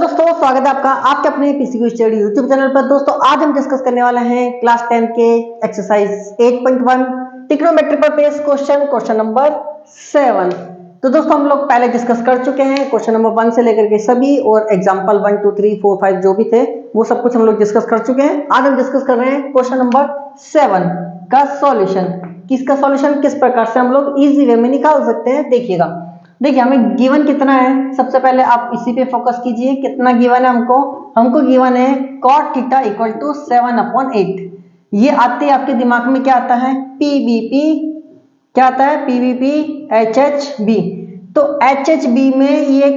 दोस्तों, स्वागत है आपका आपके अपने पीसीक्यू स्टडी यूट्यूब चैनल पर। दोस्तों आज हम डिस्कस करने वाले हैं क्लास 10 के एक्सरसाइज 8.1 ट्रिग्नोमेट्री पर बेस्ड क्वेश्चन नंबर 7। तो दोस्तों हम लोग पहले डिस्कस कर चुके हैं क्वेश्चन नंबर 1 से लेकर के सभी, और एग्जांपल 1 2 3 4 5 जो भी थे वो सब कुछ हम लोग डिस्कस कर चुके हैं। आज हम डिस्कस कर रहे हैं क्वेश्चन नंबर 7 का सॉल्यूशन। किसका सॉल्यूशन किस प्रकार से हम लोग इजी वे में निकाल सकते हैं, देखिएगा। देखिए हमें गिवन कितना है, सबसे पहले आप इसी पे फोकस कीजिए। कितना गिवन है हमको गिवन है cot थीटा इक्वल टू 7/8। ये आते आपके दिमाग में क्या आता है, पीबीपी। क्या आता है, पीबीपी एचएचबी। तो एचएचबी में ये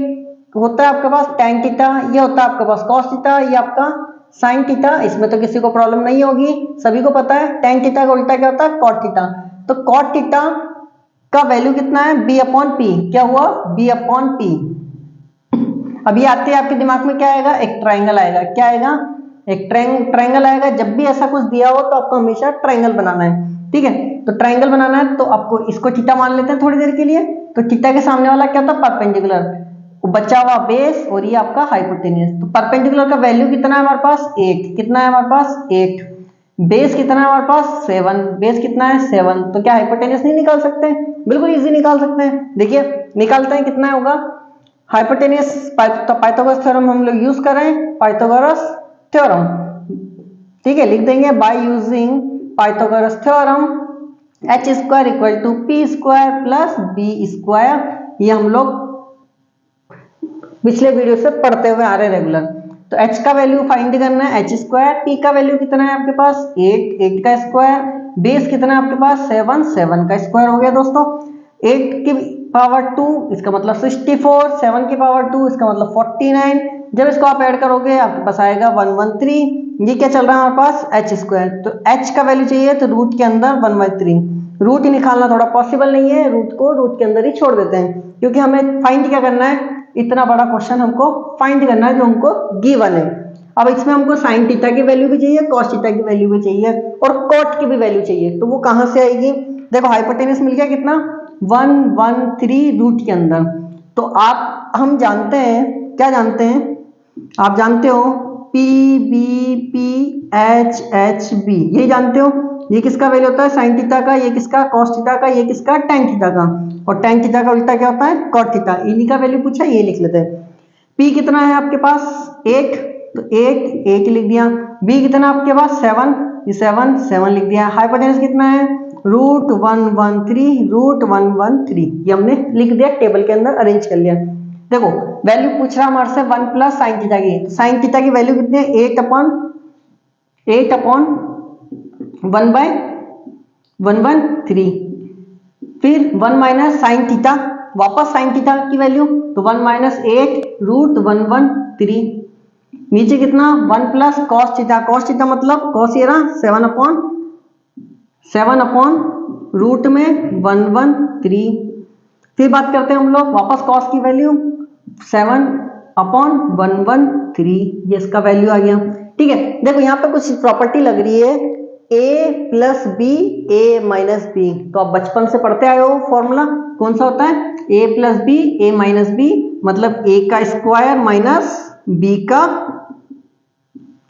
होता है आपके पास tan थीटा, ये होता है आपके पास cos थीटा, ये आपका sin थीटा। इसमें तो किसी को प्रॉब्लम नहीं होगी, सभी को पता है tan थीटा का उल्टा क्या होता है, cot थीटा। तो cot थीटा का वैल्यू कितना है, b अपॉन पी। क्या हुआ, b अपॉन पी। अभी आते आपके दिमाग में क्या आएगा, एक ट्राइंगल आएगा। क्या आएगा, एक ट्राइंगल आएगा। जब भी ऐसा कुछ दिया हो तो आपको हमेशा ट्राइंगल बनाना है, ठीक है। तो ट्राइंगल बनाना है तो आपको इसको थीटा मान लेते हैं थोड़ी देर के लिए। तो थीटा के सामने वाला क्या था, परपेंडिकुलर, बचा हुआ बेस, और ये आपका हाइपोटेन्यूज। तो परपेंडिकुलर का वैल्यू कितना है हमारे पास, 8। कितना है हमारे पास, 8। बेस कितना है हमारे पास, 7। बेस कितना है, 7। तो क्या हाइपोटेन्यूज नहीं निकाल सकते, बिल्कुल इजी निकाल सकते हैं। देखिए निकालते हैं, कितना होगा हाइपोटेन्यूज। तो पाइथागोरस थ्योरम हम लोग यूज कर रहे हैं, पाइथागोरस थ्योरम, ठीक है। लिख देंगे by using Pythagoras theorem h square equal to P square plus B square. ये हम लोग पिछले वीडियो से पढ़ते हुए आ रहे हैं रेगुलर। तो h का वैल्यू फाइंड करना है, h स्क्वायर। p का वैल्यू कितना है आपके पास, 8। 8 का स्क्वायर। बेस कितना है आपके पास, 7। 7 का स्क्वायर हो गया दोस्तों। 8 की पावर 2 इसका मतलब 64। 7 की पावर 2 इसका मतलब 49। जब इसको आप ऐड करोगे आपके पास आएगा 113। ये क्या चल रहा है हमारे पास, h स्क्वायर। तो h का वैल्यू चाहिए तो रूट के अंदर 1/3। रूट ही निकालना थोड़ा पॉसिबल नहीं है, रूट को रूट के अंदर ही छोड़ देते हैं, क्योंकि हमें फाइंड क्या करना है, इतना बड़ा क्वेश्चन हमको फाइंड करना है जो हमको गिवन है। अब इसमें हमको साइन थीटा की वैल्यू भी चाहिए, कॉस थीटा की वैल्यू भी चाहिए, और कॉट की भी वैल्यू चाहिए। तो वो कहां से आएगी, देखो हाइपोटेन्यूज मिल गया कितना, 113 रूट के अंदर। तो हम जानते हैं, क्या जानते हैं, आप जानते हो P B P H H B, यही जानते हो। ये किसका वैल्यू होता है, साइन थीटा का। ये किसका, कॉस थीटा का। ये किसका, टैन थीटा का। और टैन थीटा का उल्टा क्या होता है, कॉट थीटा। इन्हीं का वैल्यू पूछा, ये लिख लेते हैं। पी कितना है आपके पास, 8। तो 8 लिख दिया। बी कितना आपके पास, 7। ये 7 लिख दिया। हाइपोटेन्यूज कितना है, रूट 113। ये हमने लिख दिया, टेबल के अंदर अरेंज कर लिया। देखो वैल्यू पूछ रहा हमारे से 1 प्लस साइन थीटा की। साइन थीटा की वैल्यू कितनी है, 8 अपॉन 1/3। फिर 1 माइनस साइन थीटा, वापस साइन थीटा की वैल्यू, तो 1 माइनस 8 रूट 113। नीचे कितना, 1 plus cos theta. Cos theta मतलब कॉस ये रहा 7 अपॉन रूट में 113। फिर बात करते हैं हम लोग वापस कॉस की वैल्यू, 7 अपॉन 113। ये इसका वैल्यू आ गया, ठीक है। देखो यहाँ पे कुछ प्रॉपर्टी लग रही है, a plus B A minus B. तो आप बचपन से पढ़ते आए हो फॉर्मूला, कौन सा होता है, a plus B A minus B, मतलब a का स्क्वायर माइनस b का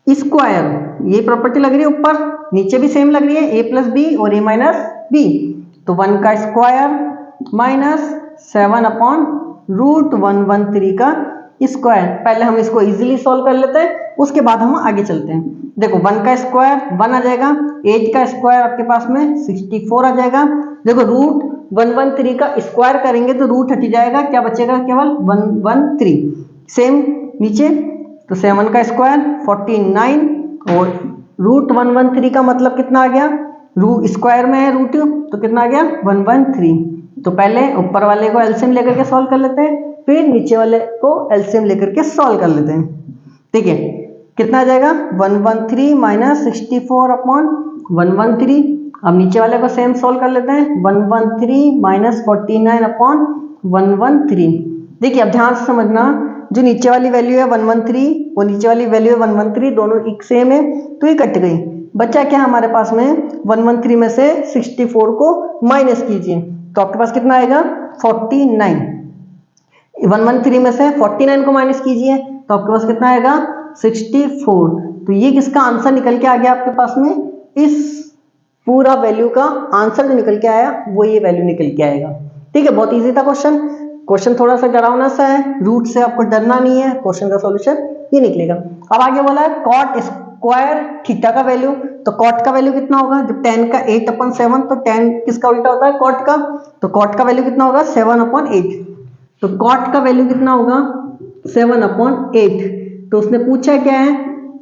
स्क्वायर। ये प्रॉपर्टी लग रही है ऊपर, नीचे भी सेम लग रही है, a प्लस बी और a माइनस बी। तो 1 का स्क्वायर माइनस 7 अपॉन रूट 113 का स्क्वायर। पहले हम इसको इजीली सॉल्व कर लेते हैं, उसके बाद हम आगे चलते हैं। देखो 1 का स्क्वायर 1 आ जाएगा, 8 का स्क्वायर आपके पास में 64 आ जाएगा। देखो रूट 113 का स्क्वायर करेंगे तो रूट हट जाएगा, क्या बचेगा, केवल 113। सेम नीचे, तो 7 का स्क्वायर 49, और रूट 113 का मतलब कितना आ गया, रूट स्क्वायर में है रूट, तो कितना आ गया 113। तो पहले ऊपर वाले को एलसीएम लेकर के सॉल्व कर लेते हैं, फिर नीचे वाले को एलसीएम लेकर के सॉल्व कर लेते हैं, ठीक है। कितना आ जाएगा, 113 माइनस 64 अपॉन 113। अब नीचे वाले को सेम सॉल्व कर लेते हैं, 113 माइनस 49 अपॉन 113। देखिए अब ध्यान से समझना, जो नीचे वाली वैल्यू है 113, वो नीचे वाली वैल्यू है 113, दोनों एक सेम है, तो ये कट गई। बचा क्या हमारे पास में, 113 में से 64 को माइनस कीजिए, तो आपके पास कितना आएगा 49। 113 में से 49 को माइनस कीजिए तो आपके पास कितना आएगा 64। तो ये किसका आंसर निकल के आ गया आपके पास में, इस पूरा वैल्यू का आंसर जो निकल के आया वो ये वैल्यू निकल के आएगा। ठीक है, बहुत इजी था क्वेश्चन थोड़ा सा डरावना सा है, रूट से आपको डरना नहीं है, क्वेश्चन का सॉल्यूशन ये निकलेगा। अब आगे बोला है कॉट स्क्वायर थीटा का वैल्यू, तो कॉट का वैल्यू कितना होगा, जब tan का 8/7 तो tan किसका उल्टा होता है, कॉट का, तो कॉट का वैल्यू कितना होगा 7/8, तो कॉट का वैल्यू कितना होगा 7/8। तो उसने पूछा क्या है,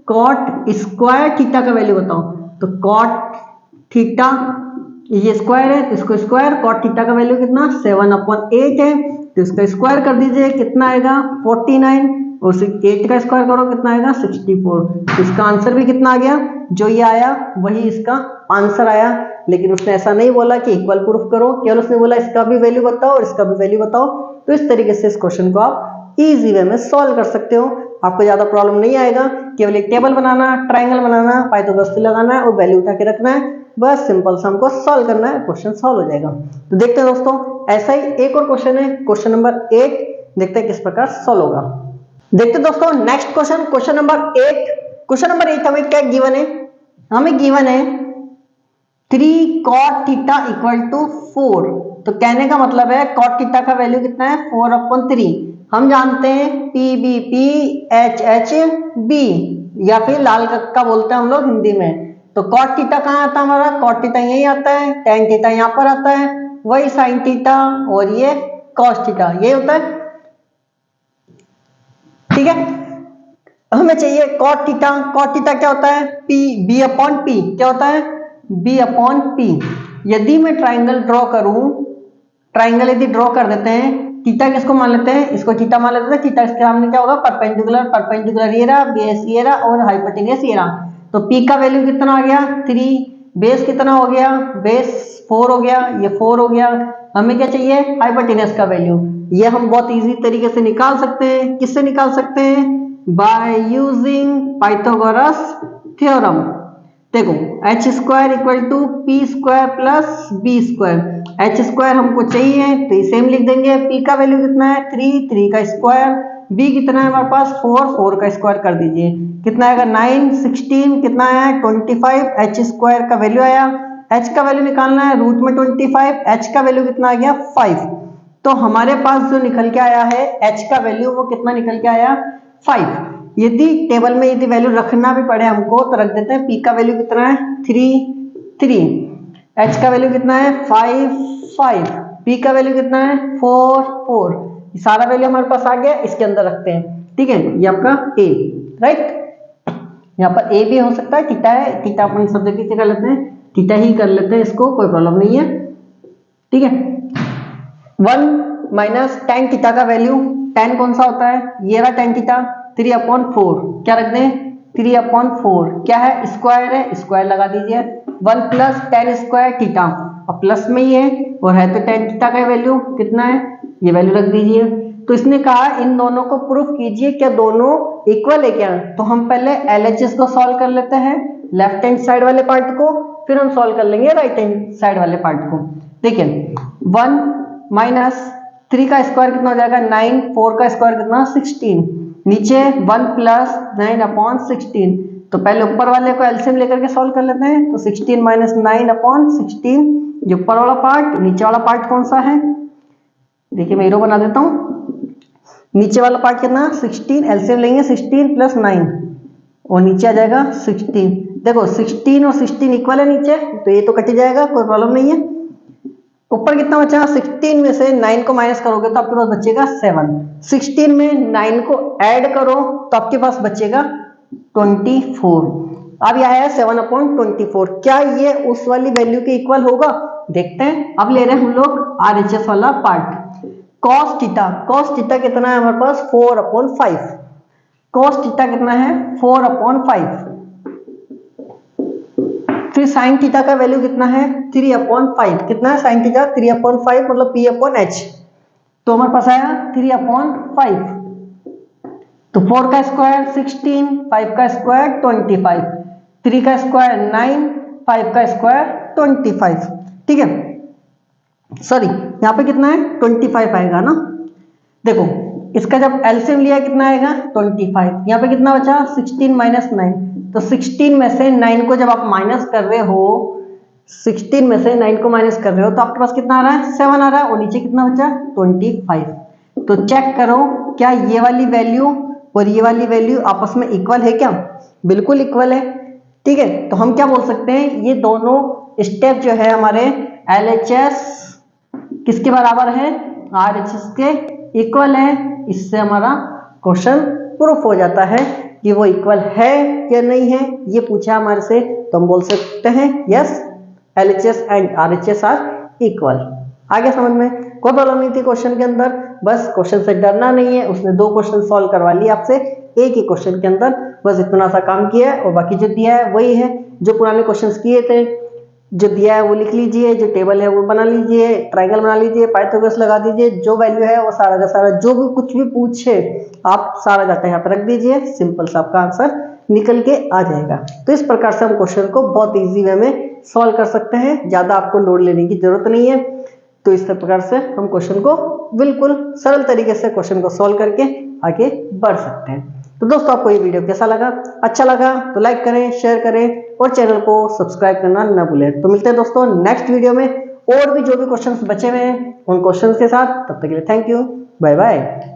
कॉट स्क्वायर थीटा का वैल्यू बताओ, तो कॉट थीटा ये स्क्वायर है तो इसको स्क्वायर, कॉट थीटा का वैल्यू कितना 7/8 है, तो इसका स्क्वायर कर दीजिए, कितना आएगा 49, और 8 का स्क्वायर करो कितना आएगा 64। तो इसका आंसर भी कितना आ गया, जो ये आया वही इसका आंसर आया। लेकिन उसने ऐसा नहीं बोला कि इक्वल प्रूफ करो, केवल उसने बोला इसका भी वैल्यू बताओ और इसका भी वैल्यू बताओ। तो इस तरीके से इस क्वेश्चन को आप इजी वे में सॉल्व कर सकते हो, आपको ज्यादा प्रॉब्लम नहीं आएगा। केवल एक टेबल बनाना, ट्रायंगल बनाना, पाइथागोरस लगाना है और वैल्यू उठा के रखना है, बस सिंपल सा हमको सॉल्व करना है, क्वेश्चन सॉल्व हो जाएगा। तो देखते हैं दोस्तों, ऐसा ही एक और क्वेश्चन है, क्वेश्चन नंबर 8, देखते हैं किस प्रकार सॉल्व होगा। देखते हैं दोस्तों next question, question number 8। Question number 8 हमें क्या गिवन है, हमें गिवन है 3 cot थीटा इक्वल टू 4। तो कहने का मतलब है cot थीटा का वैल्यू कितना है 4/3। हम जानते हैं PBP HHB, या फिर लाल कक्का बोलते हैं हम लोग हिंदी में। तो cot थीटा कहाँ आता है हमारा, cot थीटा यही आता है, tan थीटा यहाँ पर आता है, वही sin थीटा और ये cos थीटा ये होता है। ठीक है, हमें चाहिए cot थीटा क्या होता है B/P, क्या होता है B/P। यदि मैं ट्राइंगल ड्रॉ करूं, ट्राइंगल यदि ड्रॉ कर देते हैं, थीटा किसको मान लेते हैं, इसको थीटा मान लेते हैं, थीटा इसके सामने क्या होगा परपेंडिकुलर ये रहा, बेस ये रहा और हाइपोटेन्यूस ये रहा। तो P का वैल्यू कितना आ गया 3, बेस कितना हो गया, बेस 4 हो गया, ये 4 हो गया। हमें क्या चाहिए हाइपोटेन्यूस का वैल्यू, ये हम बहुत इजी तरीके से निकाल सकते हैं। किससे निकाल सकते हैं, बाय यूजिंग पाइथागोरस थ्योरम। देखो h square equal to P square plus B square, H square हमको चाहिए तो सेम लिख देंगे, p का वैल्यू कितना है 3 का स्क्वायर, b कितना है हमारे पास 4 का स्क्वायर कर दीजिए, कितना आएगा 9, 16 कितना आया 25, h स्क्वायर का वैल्यू आया, h का वैल्यू निकालना है रूट में 25, h का वैल्यू कितना आ गया 5। तो हमारे पास जो निकल के आया है h का वैल्यू वो कितना निकल के आया 5। यदि टेबल में यदि वैल्यू रखना भी पड़े हमको तो रख देते हैं, p का वैल्यू कितना है 3, h का वैल्यू कितना है 5, p का वैल्यू कितना है 4, सारा वैल्यू हमारे पास आ गया, इसके अंदर रखते हैं। ठीक है, ये आपका a, राइट, यहाँ पर a भी हो सकता है, थीटा है, थीटा अपन सब जगह कर लेते हैं, थीटा ही कर लेते हैं, इसको कोई प्रॉब्लम नहीं है। ठीक है, 1 माइनस tan थीटा का वैल्यू, tan कौन सा होता है, ये रहा tan थीटा 3/4, क्या रख दें 3/4, क्या है स्क्वायर है, स्क्वायर लगा दीजिए, 1 प्लस tan स्क्वायर थीटा, अब प्लस में ही है और है तो tan थीटा का वैल्यू कितना है, ये वैल्यू रख दीजिए। तो इसने कहा इन दोनों को प्रूफ कीजिए क्या दोनों इक्वल है क्या, तो हम पहले LHS को सॉल्व कर लेते हैं, लेफ्ट हैंड साइड वाले पार्ट को, फिर हम सॉल्व कर लेंगे राइट हैंड साइड वाले पार्ट को। देखिए 1 माइनस 3 का स्क्वायर कितना हो जाएगा 9, 4 का स्क्वायर कितना 16, नीचे 1 प्लस 9/16, तो पहले ऊपर वाले को एलसीएम लेकर के सॉल्व कर लेते हैं। तो 16 माइनस 9/16, ये ऊपर वाला पार्ट, नीचे वाला पार्ट कौन सा है, देखिए मैं 0 बना देता हूँ, नीचे वाला पार्ट कितना 16, एलसीएम लेंगे 16 प्लस 9 और नीचे आ जाएगा 16। देखो 16 और 16 इक्वल है नीचे, तो ये तो कट जाएगा, कोई प्रॉब्लम नहीं है। ऊपर कितना बचा 16 में से 9 को माइनस करोगे तो आपके पास बचेगा 7, 16 में 9 को ऐड करो तो आपके पास बचेगा 24। अब यह है 7/24, क्या ये उस वाली वैल्यू के इक्वल होगा, देखते हैं। अब ले रहे हैं हम लोग RHS वाला पार्ट, cos थीटा कितना है हमारे पास 4/5, cos थीटा कितना है 4/5, फिर sin थीटा का वैल्यू कितना है 3/5, कितना है sin थीटा 3/5 मतलब P/H, तो हमारे पास आया 3/5, तो 4 का स्क्वायर 16, 5 का स्क्वायर 25, 3 का स्क्वायर 9, 5 का स्क्वायर 25। ठीक है, सॉरी यहाँ पे कितना है 25 आएगा ना। देखो इसका जब एलसीएम लिया कितना आएगा 25। यहाँ पे कितना बचा 16 माइनस 9। तो 16 में से 9 को जब आप माइनस कर रहे हो, 16 में से 9 को माइनस कर रहे हो तो आपके पास कितना आ रहा है 7 आ रहा है और नीचे कितना बचा 25। तो चेक करो क्या ये वाली वैल्यू और ये वाली वैल्यू आपस में इक्वल है क्या? बिल्कुल इक्वल है। ठीक है, तो हम क्या बोल सकते हैं ये दोनों स्टेप जो है हमारे LHS किसके बराबर है? RHS के इक्वल है। इससे हमारा क्वेश्चन प्रूफ हो जाता है कि वो इक्वल है या नहीं है। ये पूछा हमारे से तो हम बोल सकते हैं yes LHS and RHS are equal. आगे समझ में कोई प्रॉब्लम नहीं थी क्वेश्चन के अंदर। बस क्वेश्चन से डरना नहीं है, उसने 2 क्वेश्चन सॉल्व करवा लिए आपसे एक ही क्वेश्चन के अंदर, बस इतना सा काम किया है और बाकी जो दिया है वही है जो पुराने क्वेश्चंस किए थे। जो दिया है वो लिख लीजिए, जो टेबल है वो बना लीजिए, ट्रायंगल बना लीजिए, पाइथागोरस लगा दीजिए, जो वैल्यू है वो सारा का सारा जो भी कुछ भी पूछे आप सारा डाटा यहाँ पर रख दीजिए, सिंपल सा आपका आंसर निकल के आ जाएगा। तो इस प्रकार से हम क्वेश्चन को बहुत इजी वे में सॉल्व कर सकते हैं, ज्यादा आपको लोड लेने की जरूरत नहीं है। तो इस प्रकार से हम क्वेश्चन को बिल्कुल सरल तरीके से क्वेश्चन को सॉल्व करके आगे बढ़ सकते हैं। तो दोस्तों आपको ये वीडियो कैसा लगा? अच्छा लगा तो लाइक करें, शेयर करें और चैनल को सब्सक्राइब करना ना भूलें। तो मिलते हैं दोस्तों नेक्स्ट वीडियो में और भी जो भी क्वेश्चंस बचे हुए हैं उन क्वेश्चंस के साथ। तब तक के लिए थैंक यू, बाय बाय।